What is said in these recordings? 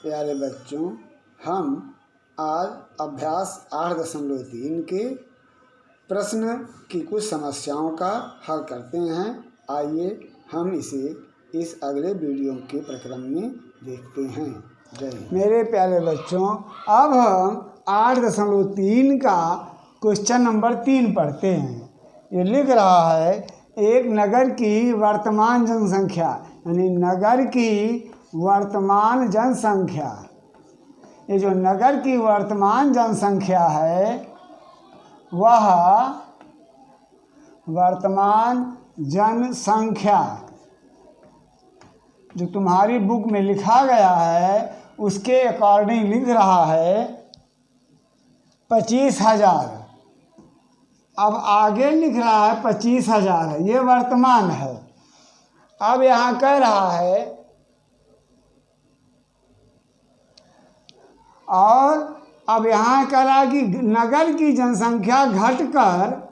प्यारे बच्चों, हम आज अभ्यास 8.3 के प्रश्न की कुछ समस्याओं का हल करते हैं। आइए हम इसे इस अगले वीडियो के प्रक्रम में देखते हैं। जय हिंद। मेरे प्यारे बच्चों, अब हम 8.3 का क्वेश्चन नंबर 3 पढ़ते हैं। ये लिख रहा है, एक नगर की वर्तमान जनसंख्या, यानी नगर की वर्तमान जनसंख्या, ये जो नगर की वर्तमान जनसंख्या है वह वर्तमान जनसंख्या जो तुम्हारी बुक में लिखा गया है उसके अकॉर्डिंग लिख रहा है 25,000। अब आगे लिख रहा है 25,000 है, ये वर्तमान है। अब यहाँ कह रहा है और अब यहाँ कह रहा है कि नगर की जनसंख्या घटकर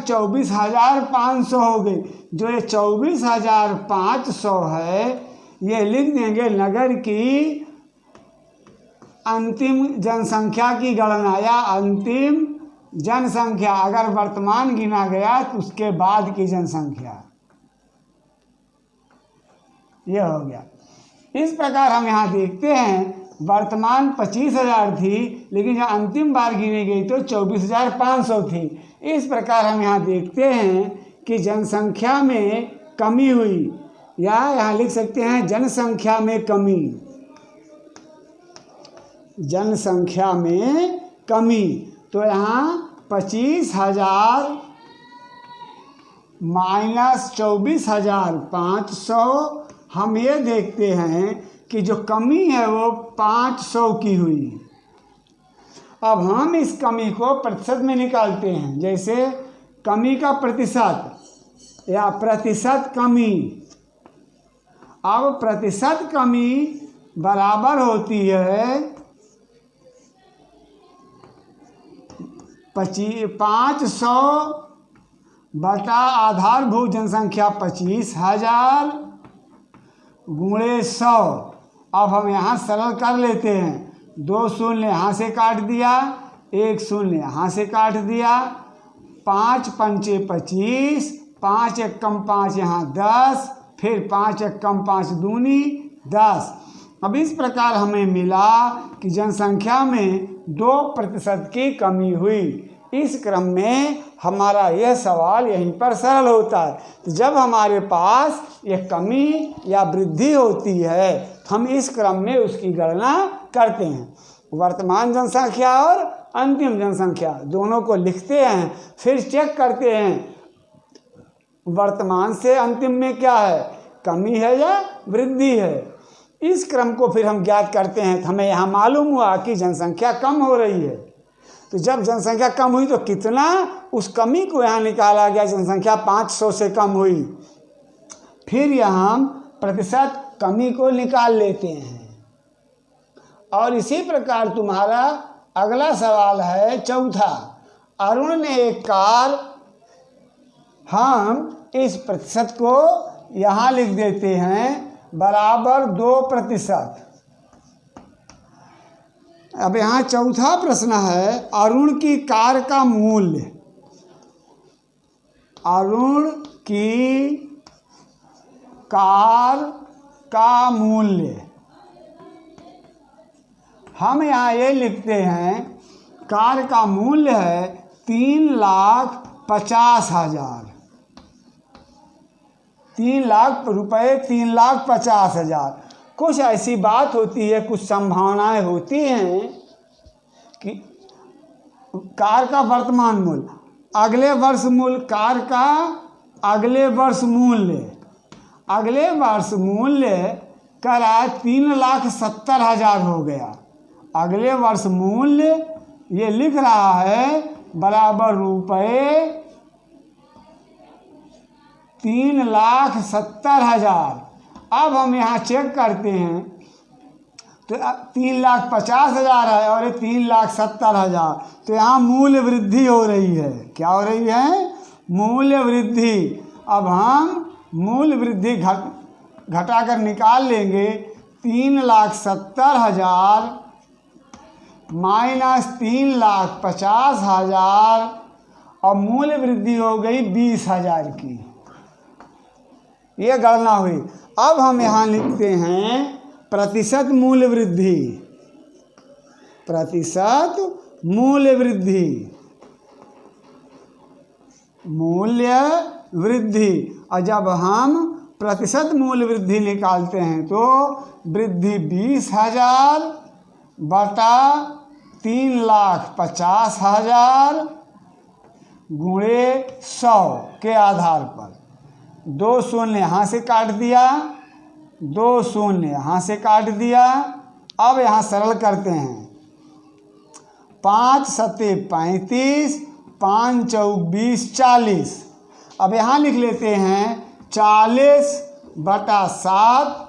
24,500 हो गई। जो ये 24,500 है ये लिख देंगे नगर की अंतिम जनसंख्या की गणना या अंतिम जनसंख्या। अगर वर्तमान गिना गया तो उसके बाद की जनसंख्या, ये हो गया। इस प्रकार हम यहाँ देखते हैं वर्तमान 25,000 थी, लेकिन जब अंतिम बार गिनी गई तो 24,500 थी। इस प्रकार हम यहाँ देखते हैं कि जनसंख्या में कमी हुई, या यहाँ लिख सकते हैं जनसंख्या में कमी, जनसंख्या में कमी। तो यहाँ 25,000 माइनस 24,500, हम ये देखते हैं कि जो कमी है वो 500 की हुई। अब हम इस कमी को प्रतिशत में निकालते हैं, जैसे कमी का प्रतिशत या प्रतिशत कमी। अब प्रतिशत कमी बराबर होती है 500 बटा आधारभूत जनसंख्या 25,000 गुणे 100। अब हम यहाँ सरल कर लेते हैं, 2 शून्य यहाँ से काट दिया, 1 शून्य यहाँ से काट दिया, 5 पंचे 25, 5 एकम 5 यहाँ 10, फिर 5 एकम 5 दूनी 10। अब इस प्रकार हमें मिला कि जनसंख्या में 2% की कमी हुई। इस क्रम में हमारा यह सवाल यहीं पर सरल होता है। तो जब हमारे पास यह कमी या वृद्धि होती है हम इस क्रम में उसकी गणना करते हैं। वर्तमान जनसंख्या और अंतिम जनसंख्या दोनों को लिखते हैं, फिर चेक करते हैं वर्तमान से अंतिम में क्या है, कमी है या वृद्धि है। इस क्रम को फिर हम ज्ञात करते हैं। हमें यहाँ मालूम हुआ कि जनसंख्या कम हो रही है, तो जब जनसंख्या कम हुई तो कितना, उस कमी को यहाँ निकाला गया। जनसंख्या 500 से कम हुई। फिर यहाँ हम प्रतिशत कमी को निकाल लेते हैं। और इसी प्रकार तुम्हारा अगला सवाल है चौथा। अरुण ने एक कार, हम इस प्रतिशत को यहाँ लिख देते हैं बराबर 2%। अब यहाँ चौथा प्रश्न है, अरुण की कार का मूल्य, अरुण की कार का मूल्य। हम यहाँ ये लिखते हैं कार का मूल्य है 3,50,000, 3 लाख रुपये, 3,50,000। कुछ ऐसी बात होती है, कुछ संभावनाएं होती हैं कि कार का वर्तमान मूल्य, अगले वर्ष मूल्य, कार का अगले वर्ष मूल्य, अगले वर्ष मूल्य कह रहा है 3,70,000 हो गया। अगले वर्ष मूल्य ये लिख रहा है बराबर रुपये 3,70,000। अब हम यहाँ चेक करते हैं तो 3,50,000 है और ये 3,70,000, तो यहाँ मूल्य वृद्धि हो रही है। क्या हो रही है? मूल्य वृद्धि। अब हम मूल्य वृद्धि घटाकर निकाल लेंगे 3,70,000 माइनस 3,50,000 और मूल्य वृद्धि हो गई 20,000 की। ये गणना हुई। अब हम यहाँ लिखते हैं प्रतिशत मूल्य वृद्धि, प्रतिशत मूल्य वृद्धि, मूल्य वृद्धि। और जब हम प्रतिशत मूल्य वृद्धि निकालते हैं तो वृद्धि 20,000 बटा 3,50,000 गुणे 100 के आधार पर। 2 शून्य यहाँ से काट दिया, 2 शून्य यहाँ से काट दिया। अब यहाँ सरल करते हैं। 5 सत्ते 35, 5 चौक 20, 40। अब यहाँ लिख लेते हैं 40 बटा 7,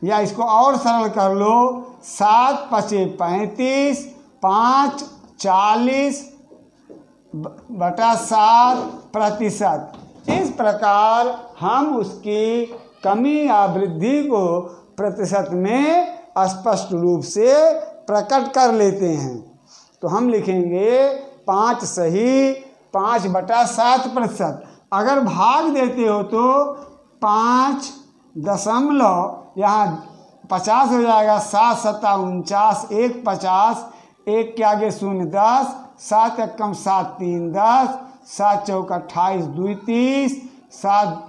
या इसको और सरल कर लो 7 पचे 35, 5 40 बटा 7 प्रतिशत। इस प्रकार हम उसकी कमी या वृद्धि को प्रतिशत में स्पष्ट रूप से प्रकट कर लेते हैं। तो हम लिखेंगे 5 सही 5 बटा 7 प्रतिशत। अगर भाग देते हो तो 5 दशमलव यहाँ 50 हो जाएगा, 7 सत्ता 49, 1 50, 1 के आगे 0 10, 7 एकम 7 3 10, 7 चौक 28, 2 30, 7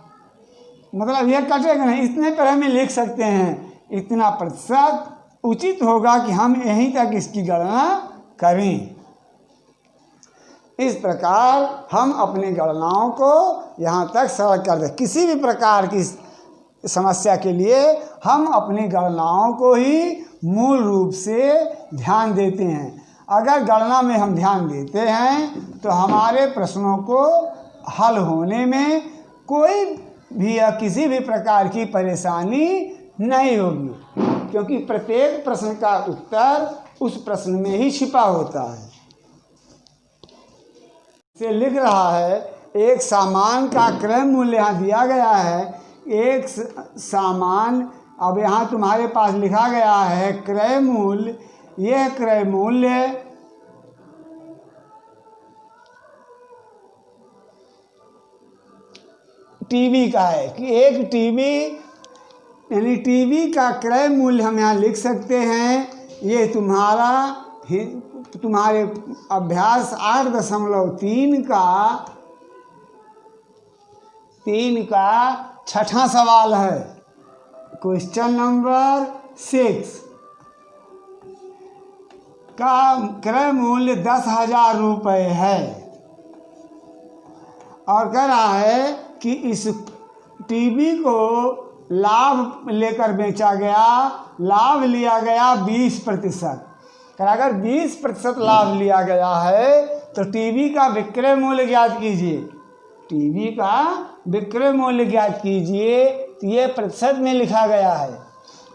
मतलब ये कटेगा नहीं, इतने पर हमें लिख सकते हैं। इतना प्रतिशत उचित होगा कि हम यहीं तक इसकी गणना करें। इस प्रकार हम अपनी गणनाओं को यहाँ तक सरल कर दें। किसी भी प्रकार की समस्या के लिए हम अपनी गणनाओं को ही मूल रूप से ध्यान देते हैं। अगर गणना में हम ध्यान देते हैं तो हमारे प्रश्नों को हल होने में कोई भी या किसी भी प्रकार की परेशानी नहीं होगी, क्योंकि प्रत्येक प्रश्न का उत्तर उस प्रश्न में ही छिपा होता है। से लिख रहा है एक सामान का क्रय मूल्य यहाँ दिया गया है। एक सामान, अब यहाँ तुम्हारे पास लिखा गया है क्रय मूल्य। यह क्रय मूल्य टीवी का है कि एक टीवी, यानी टीवी का क्रय मूल्य हम यहाँ लिख सकते हैं। ये तुम्हारे अभ्यास 8.3 का छठा सवाल है, क्वेश्चन नंबर 6 का क्रय मूल्य 10,000 रुपये है और कह रहा है कि इस टीवी को लाभ लेकर बेचा गया, लाभ लिया गया 20%। अगर 20% लाभ लिया गया है तो टीवी का विक्रय मूल्य ज्ञात कीजिए। टीवी का विक्रय मूल्य ज्ञात कीजिए, तो ये प्रतिशत में लिखा गया है।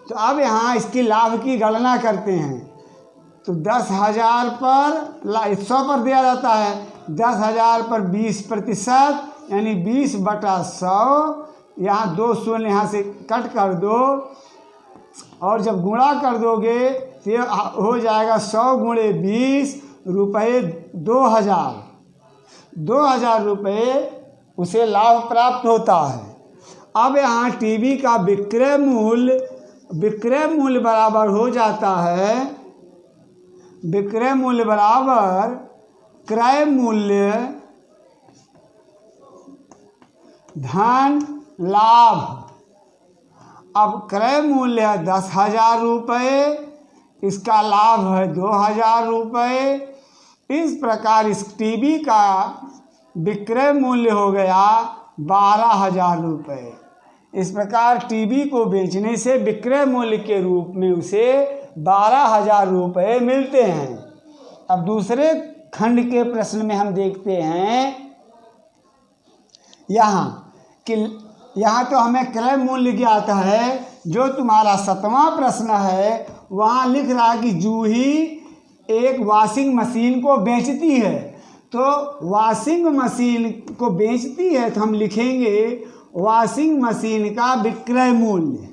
तो अब यहाँ इसकी लाभ की गणना करते हैं। तो 10,000 पर 100 पर दिया जाता है, 10,000 पर 20% यानी 20 बटा 100। यहाँ 2 शून्य यहाँ से कट कर दो और जब गुणा कर दोगे तो ये हो जाएगा 100 गुणे 20 रुपये 2,000 रुपये उसे लाभ प्राप्त होता है। अब यहाँ टीवी का विक्रय मूल्य बराबर हो जाता है, विक्रय मूल्य बराबर क्रय मूल्य धन लाभ। अब क्रय मूल्य है 10,000 रुपये, इसका लाभ है 2,000 रुपये। इस प्रकार इस टीवी का विक्रय मूल्य हो गया 12,000 रुपये। इस प्रकार टीवी को बेचने से विक्रय मूल्य के रूप में उसे 12,000 रुपये मिलते हैं। अब दूसरे खंड के प्रश्न में हम देखते हैं यहाँ तो हमें क्रय मूल्य ज्ञात है। जो तुम्हारा 7वां प्रश्न है वहाँ लिख रहा है कि जूही एक वॉशिंग मशीन को बेचती है। तो वॉशिंग मशीन को बेचती है तो हम लिखेंगे वॉशिंग मशीन का विक्रय मूल्य,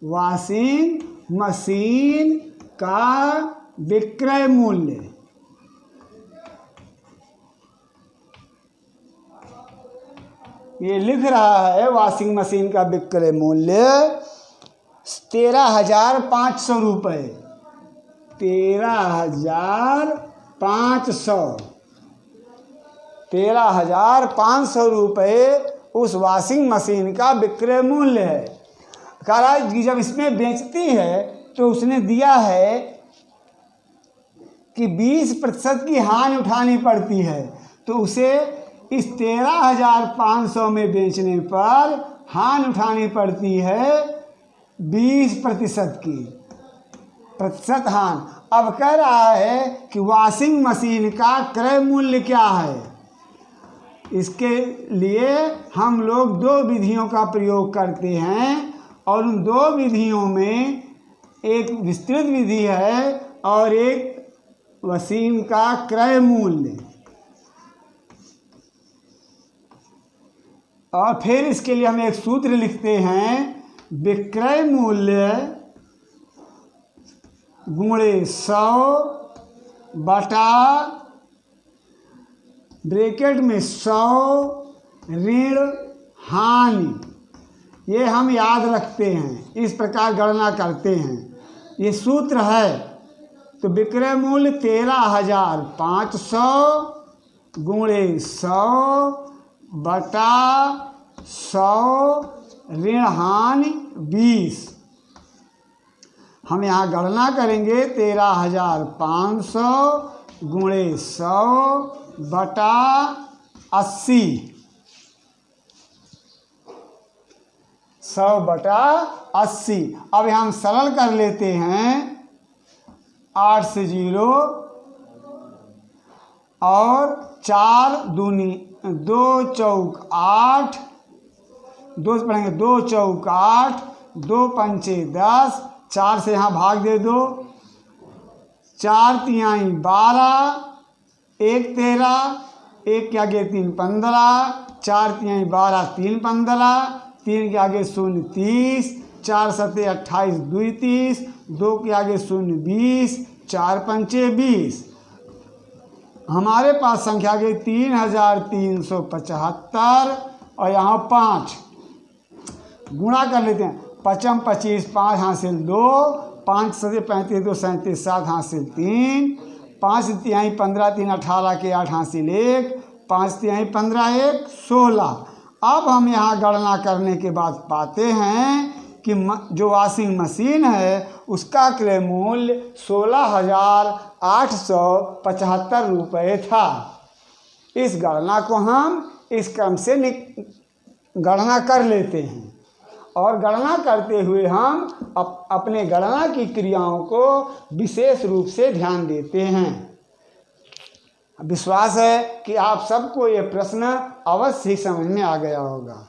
वॉशिंग मशीन का विक्रय मूल्य, ये लिख रहा है वॉशिंग मशीन का विक्रय मूल्य 13,500 रुपये, 13,500 रुपये उस वॉशिंग मशीन का विक्रय मूल्य है। कह रहा है कि जब इसमें बेचती है तो उसने दिया है कि 20% की हानि उठानी पड़ती है, तो उसे इस 13,500 में बेचने पर हानि उठानी पड़ती है 20% की प्रतिशत हानि। अब कह रहा है कि वॉशिंग मशीन का क्रय मूल्य क्या है। इसके लिए हम लोग दो विधियों का प्रयोग करते हैं और उन दो विधियों में एक विस्तृत विधि है और एक मशीन का क्रय मूल्य। और फिर इसके लिए हम एक सूत्र लिखते हैं, विक्रय मूल्य गुणे 100 बटा ब्रैकेट में 100 ऋण हानि। ये हम याद रखते हैं, इस प्रकार गणना करते हैं। ये सूत्र है। तो विक्रय मूल्य 13,500 गुणे 100 बटा 100 ऋण हानि 20। हम यहाँ गणना करेंगे 13,500 गुणे 100 बटा 80, 100 बटा 80। अब हम सरल कर लेते हैं, 8 से 0 और 4 दूनी 2 चौक 8, 2 से पढ़ेंगे 2 चौक 8, 2 पंचे 10, 4 से यहाँ भाग दे दो, 4 तिहाई 12, 1 13, 1 के आगे 3 15, 4 तिहाई 12, 3 15, 3 के आगे 0 30, 4 सते 28, 2 30, 2 के आगे 0 20, 4 पंचे 20। हमारे पास संख्या गई 3,375 और यहाँ 5 गुणा कर लेते हैं। 5 25, 5 हासिल 2, 5 सते 35, 2 37, 7 हासिल 3, 5 तिहाई 15, 3 18 के 8 हासिल 1, 5 तिहाई 15 1 16। अब हम यहाँ गणना करने के बाद पाते हैं कि जो वॉशिंग मशीन है उसका क्रय मूल्य 16,875 रुपये था। इस गणना को हम इस क्रम से गणना कर लेते हैं और गणना करते हुए हम अपने गणना की क्रियाओं को विशेष रूप से ध्यान देते हैं। विश्वास है कि आप सबको ये प्रश्न अवश्य ही समझ में आ गया होगा।